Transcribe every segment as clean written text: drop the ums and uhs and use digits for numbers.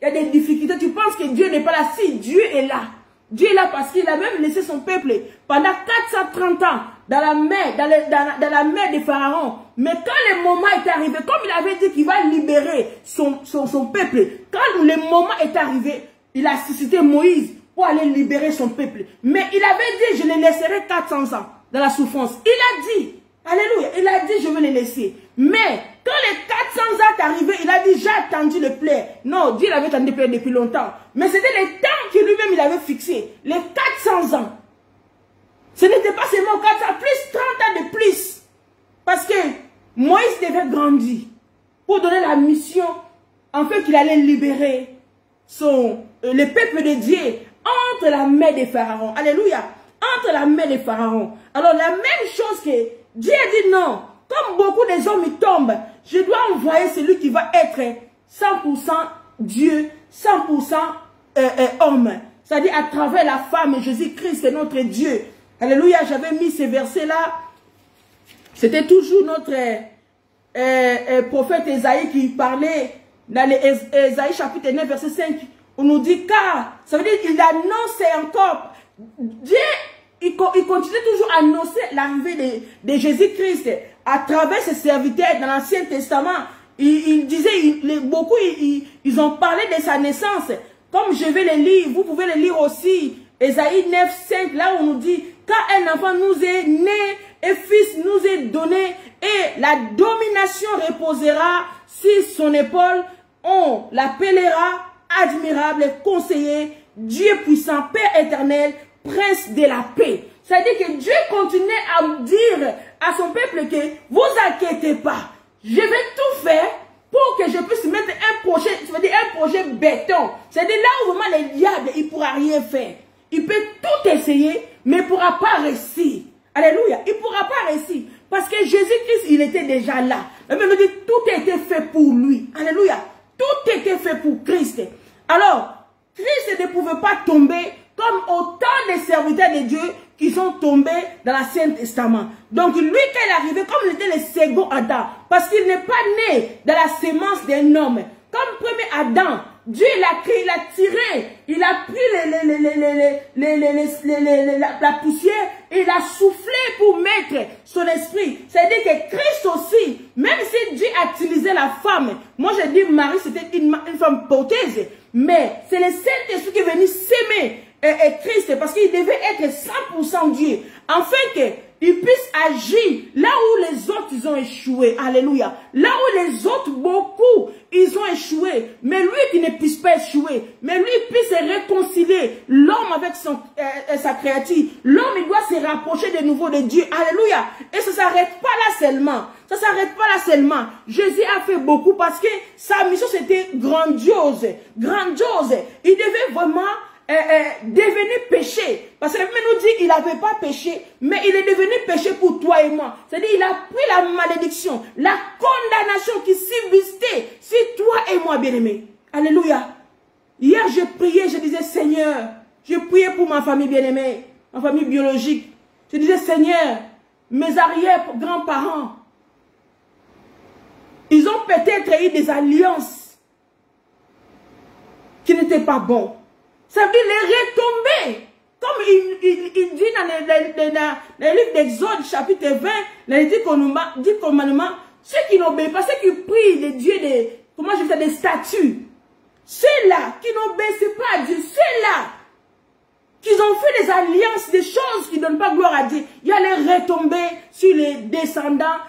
il y a des difficultés, tu penses que Dieu n'est pas là. Si, Dieu est là. Dieu est là parce qu'il a même laissé son peuple pendant 430 ans dans la main des pharaons. Mais quand le moment est arrivé, comme il avait dit qu'il va libérer son peuple, quand le moment est arrivé, il a suscité Moïse pour aller libérer son peuple. Mais il avait dit, je les laisserai 400 ans dans la souffrance. Il a dit, alléluia, il a dit, je vais les laisser. Mais quand les 400 ans est arrivé, il a dit, j'ai attendu le plaire. Non, Dieu l'avait attendu le plaire depuis longtemps. Mais c'était le temps que lui-même il avait fixé. Les 400 ans. Ce n'était pas seulement 400 ans, plus 30 ans de plus. Parce que Moïse devait grandir pour donner la mission, en fait qu'il allait libérer le peuple de Dieu entre la main des pharaons. Alléluia. Entre la main des pharaons. Alors la même chose que Dieu a dit non. Comme beaucoup des hommes y tombent, je dois envoyer celui qui va être 100% Dieu, 100% homme. C'est-à-dire à travers la femme, Jésus-Christ est notre Dieu. Alléluia, j'avais mis ces versets-là. C'était toujours notre prophète Esaïe qui parlait dans Esaïe chapitre 9, verset 5. On nous dit car, ça veut dire qu'il annonce encore. Dieu, il continue toujours à annoncer l'arrivée de Jésus-Christ à travers ses serviteurs dans l'Ancien Testament. Il disait, beaucoup, ils ont parlé de sa naissance. Comme je vais le lire, vous pouvez le lire aussi. Esaïe 9, 5, là où on nous dit, quand un enfant nous est né, et fils nous est donné, et la domination reposera sur son épaule, on l'appellera admirable, conseiller, Dieu puissant, Père éternel, prince de la paix. C'est-à-dire que Dieu continue à dire à son peuple que vous inquiétez pas, je vais tout faire pour que je puisse mettre un projet, c'est-à-dire un projet béton. C'est-à-dire là où vraiment le diable, il ne pourra rien faire. Il peut tout essayer, mais il ne pourra pas réussir. Alléluia, il ne pourra pas réussir. Parce que Jésus-Christ, il était déjà là. La Bible dit, tout était fait pour lui. Alléluia, tout était fait pour Christ. Alors, Christ ne pouvait pas tomber comme autant de serviteurs de Dieu qui sont tombés dans l'Ancien Testament. Donc lui, quand il est arrivé, comme il était le second Adam, parce qu'il n'est pas né de la sémence d'un homme. Comme premier Adam, Dieu l'a créé, il a tiré, il a pris la poussière et il a soufflé pour mettre son esprit. C'est-à-dire que Christ aussi, même si Dieu a utilisé la femme, moi je dis Marie c'était une femme porteuse, mais c'est le Saint-Esprit qui est venu s'aimer Christ parce qu'il devait être 100% Dieu, afin qu'il puisse agir là où les autres ils ont échoué. Alléluia. Là où les autres, beaucoup, ils ont échoué. Mais lui qui ne puisse pas échouer. Mais lui puisse réconcilier l'homme avec sa créature. L'homme il doit se rapprocher de nouveau de Dieu. Alléluia. Et ça ne s'arrête pas là seulement. Ça ne s'arrête pas là seulement. Jésus a fait beaucoup parce que sa mission c'était grandiose. Grandiose. Il devait vraiment devenu péché. Parce que la Bible nous dit qu'il n'avait pas péché, mais il est devenu péché pour toi et moi. C'est-à-dire qu'il a pris la malédiction, la condamnation qui subsistait sur toi et moi, bien-aimés. Alléluia. Hier, je priais, je disais, Seigneur, je priais pour ma famille bien-aimée, ma famille biologique. Je disais, Seigneur, mes arrière-grands-parents, ils ont peut-être eu des alliances qui n'étaient pas bonnes. Ça veut dire les retomber. Comme il dit dans le livre d'Exode, chapitre 20, il dit commandement, ceux qui n'obéissent pas, ceux qui prient les dieux des statues, ceux-là qui n'obéissent pas à Dieu, ceux-là qui ont fait des alliances, des choses qui ne donnent pas gloire à Dieu, il y a les retombées sur les descendants,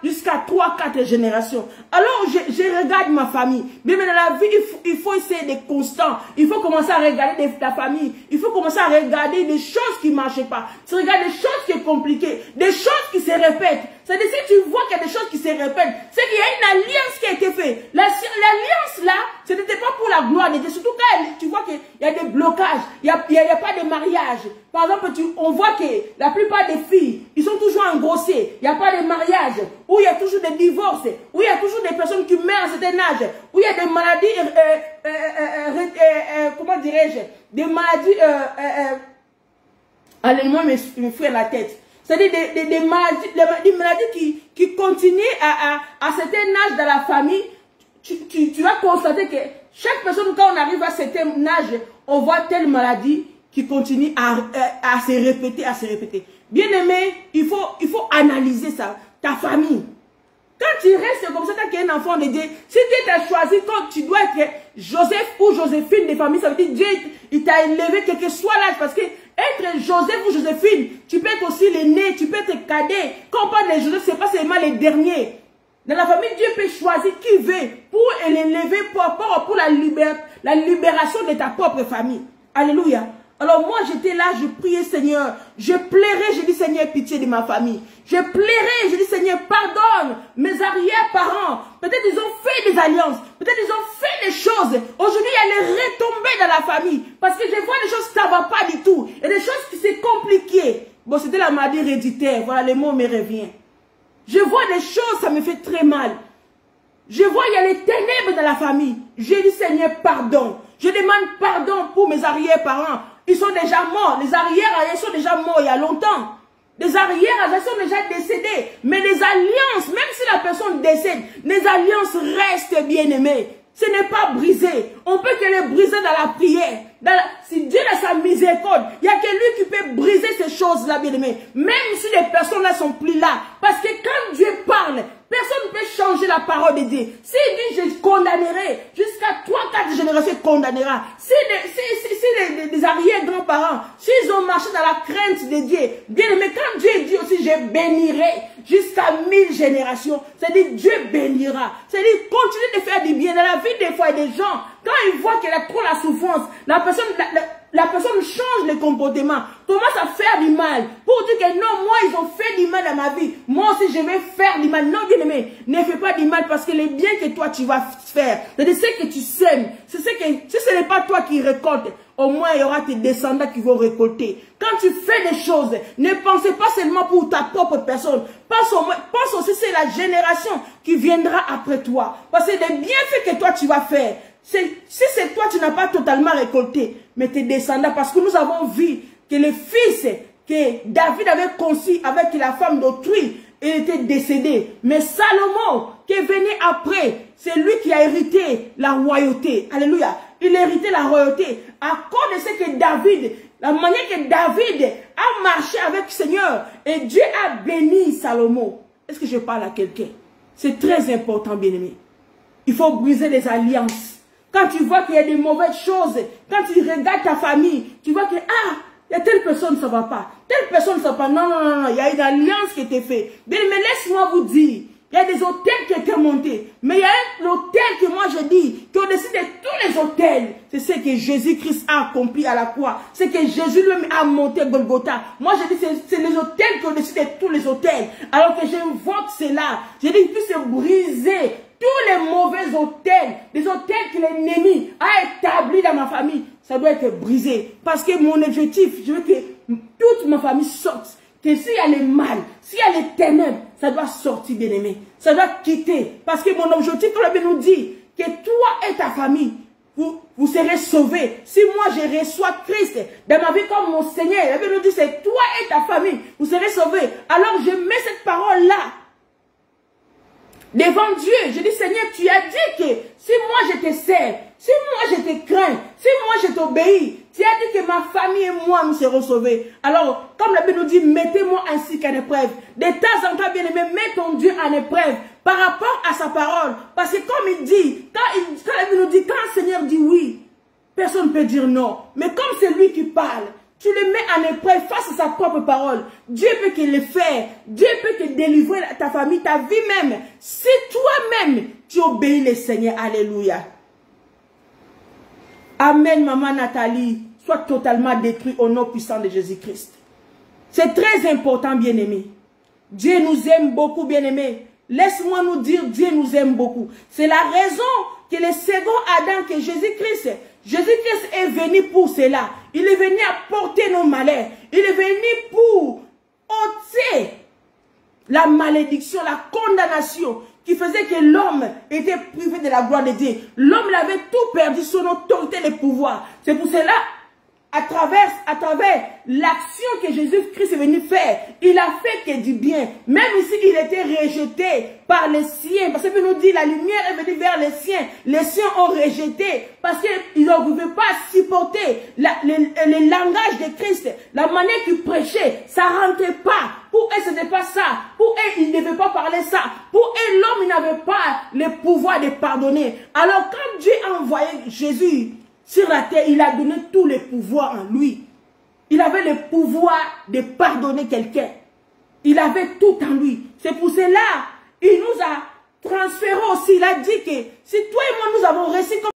jusqu'à 3-4 générations. Alors, je regarde ma famille. Mais dans la vie, il faut essayer d'être constant. Il faut commencer à regarder ta famille. Il faut commencer à regarder des choses qui ne marchent pas. Tu regardes des choses qui sont compliquées, des choses qui se répètent. C'est-à-dire, si tu vois qu'il y a des choses qui se répètent, c'est qu'il y a une alliance qui a été faite. L'alliance là, ce n'était pas pour la gloire de Dieu. Surtout quand tu vois qu'il y a des blocages, il n'y a pas de mariage. Par exemple, on voit que la plupart des filles, ils sont toujours engrossées. Il n'y a pas de mariage, où il y a toujours des divorces, où il y a toujours des personnes qui meurent à un certain âge, où il y a des maladies, comment dirais-je, des maladies, allez-moi me faire la tête. C'est-à-dire des maladies qui continuent à certain âge dans la famille. Tu vas constater que chaque personne, quand on arrive à un certain âge, on voit telle maladie qui continue à se répéter, à se répéter. Bien-aimé, il faut analyser ça, ta famille. Quand tu restes comme ça, quand tu es un enfant de Dieu, si Dieu t'a choisi, quand tu dois être Joseph ou Joséphine de famille, ça veut dire Dieu, il t'a élevé, quel que soit l'âge, parce que être Joseph ou Joséphine, tu peux être aussi l'aîné, tu peux être cadet. Quand on parle de Joseph, ce n'est pas seulement les derniers. Dans la famille, Dieu peut choisir qui veut pour l'élever pour la libération de ta propre famille. Alléluia. Alors moi, j'étais là, je priais Seigneur. Je plairais, je dis Seigneur, pitié de ma famille. Je plairais, je dis Seigneur, pardonne mes arrière-parents. Peut-être ils ont fait des alliances. Peut-être ils ont fait des choses. Aujourd'hui, il y a les retombées dans la famille. Parce que je vois des choses, ça ne va pas du tout. Il y a des choses qui sont compliquées. Bon, c'était la maladie héréditaire. Voilà, le mot me revient. Je vois des choses, ça me fait très mal. Je vois, il y a les ténèbres dans la famille. Je dis Seigneur, pardon. Je demande pardon pour mes arrière-parents. Ils sont déjà morts. Les arrières sont déjà morts il y a longtemps. Les arrières sont déjà décédés. Mais les alliances, même si la personne décède, les alliances restent bien-aimées. Ce n'est pas brisé. On peut que les briser dans la prière. Si Dieu a sa miséricorde, il n'y a que lui qui peut briser ces choses-là, bien-aimés. Même si les personnes ne sont plus là. Parce que quand Dieu parle, personne ne peut changer la parole de Dieu. S'il dit, je condamnerai, jusqu'à 3-4 générations, il condamnera. Si les arrière-grands-parents, s'ils ont marché dans la crainte de Dieu, bien-aimé, quand Dieu dit aussi, je bénirai jusqu'à 1000 générations, c'est-à-dire Dieu bénira. C'est-à-dire, continue de faire du bien. Dans la vie, des fois, il y a des gens, quand ils voient qu'il y a trop la souffrance, la personne change le comportement, commence à faire du mal, pour dire que non, moi, ils ont fait du mal à ma vie, moi aussi, je vais faire du mal. Non, bien aimé, ne fais pas du mal, parce que les biens que toi, tu vas faire, c'est ce que tu sèmes, c'est ce que, si ce n'est pas toi qui récoltes, au moins, il y aura tes descendants qui vont récolter. Quand tu fais des choses, ne pensez pas seulement pour ta propre personne, pense aussi c'est la génération qui viendra après toi, parce que les bienfaits que toi, tu vas faire, si c'est toi, tu n'as pas totalement récolté, mais tes descendants, parce que nous avons vu que les fils que David avait conçus avec la femme d'autrui, il était décédé. Mais Salomon, qui est venu après, c'est lui qui a hérité la royauté. Alléluia. Il a hérité la royauté à cause de ce que David, la manière que David a marché avec le Seigneur, et Dieu a béni Salomon. Est-ce que je parle à quelqu'un? C'est très important, bien-aimé. Il faut briser les alliances. Quand tu vois qu'il y a des mauvaises choses, quand tu regardes ta famille, tu vois que, il y a telle personne, ça ne va pas. Telle personne, ça ne va pas. Non, non, non, non, il y a une alliance qui a été faite. Mais laisse-moi vous dire, il y a des hôtels qui ont été montés. Mais il y a un hôtel que moi je dis, qu'au-dessus de tous les hôtels, c'est ce que Jésus-Christ a accompli à la croix. C'est que Jésus lui-même a monté Golgotha. Moi je dis, c'est les hôtels qu'au-dessus de tous les hôtels. Alors que j'invoque cela. Je dis qu'il puisse briser tous les mauvais hôtels, les hôtels que l'ennemi a établis dans ma famille, ça doit être brisé. Parce que mon objectif, je veux que toute ma famille sorte. Que s'il y a le mal, s'il y a les ténèbres, ça doit sortir, bien-aimé. Ça doit quitter. Parce que mon objectif, comme la Bible nous dit, que toi et ta famille, vous serez sauvés. Si moi je reçois Christ dans ma vie comme mon Seigneur, la Bible nous dit, c'est toi et ta famille, vous serez sauvés. Alors je mets cette parole-là devant Dieu. Je dis, Seigneur, tu as dit que si moi je te sers, si moi je te crains, si moi je t'obéis, tu as dit que ma famille et moi nous serons sauvés. Alors, comme la Bible nous dit, mettez-moi ainsi qu'en épreuve. De temps en temps, bien aimé, mets ton Dieu en épreuve par rapport à sa parole. Parce que comme il dit, quand la Bible nous dit, quand le Seigneur dit oui, personne ne peut dire non. Mais comme c'est lui qui parle, tu le mets en épreuve face à sa propre parole. Dieu peut te le faire. Dieu peut te délivrer ta famille, ta vie même. Si toi-même, tu obéis le Seigneur. Alléluia. Amen, maman Nathalie. Sois totalement détruit au nom puissant de Jésus-Christ. C'est très important, bien-aimé. Dieu nous aime beaucoup, bien-aimé. Laisse-moi nous dire, Dieu nous aime beaucoup. C'est la raison que le second Adam, que Jésus-Christ est venu pour cela. Il est venu apporter nos malheurs. Il est venu pour ôter la malédiction, la condamnation qui faisait que l'homme était privé de la gloire de Dieu. L'homme avait tout perdu, son autorité, le pouvoir. C'est pour cela, à travers l'action que Jésus-Christ est venu faire, il a fait que du bien. Même ici, il était rejeté par les siens. Parce que nous dit, la lumière est venue vers les siens. Les siens ont rejeté. Parce qu'ils ne pouvaient pas supporter le langage de Christ. La manière qu'il prêchait, ça ne rentrait pas. Pour eux, ce n'était pas ça. Pour eux, ils ne devaient pas parler ça. Pour eux, l'homme, il n'avait pas le pouvoir de pardonner. Alors, quand Dieu a envoyé Jésus sur la terre, il a donné tous les pouvoirs en lui. Il avait le pouvoir de pardonner quelqu'un. Il avait tout en lui. C'est pour cela, il nous a transféré aussi. Il a dit que si toi et moi, nous avons réussi comme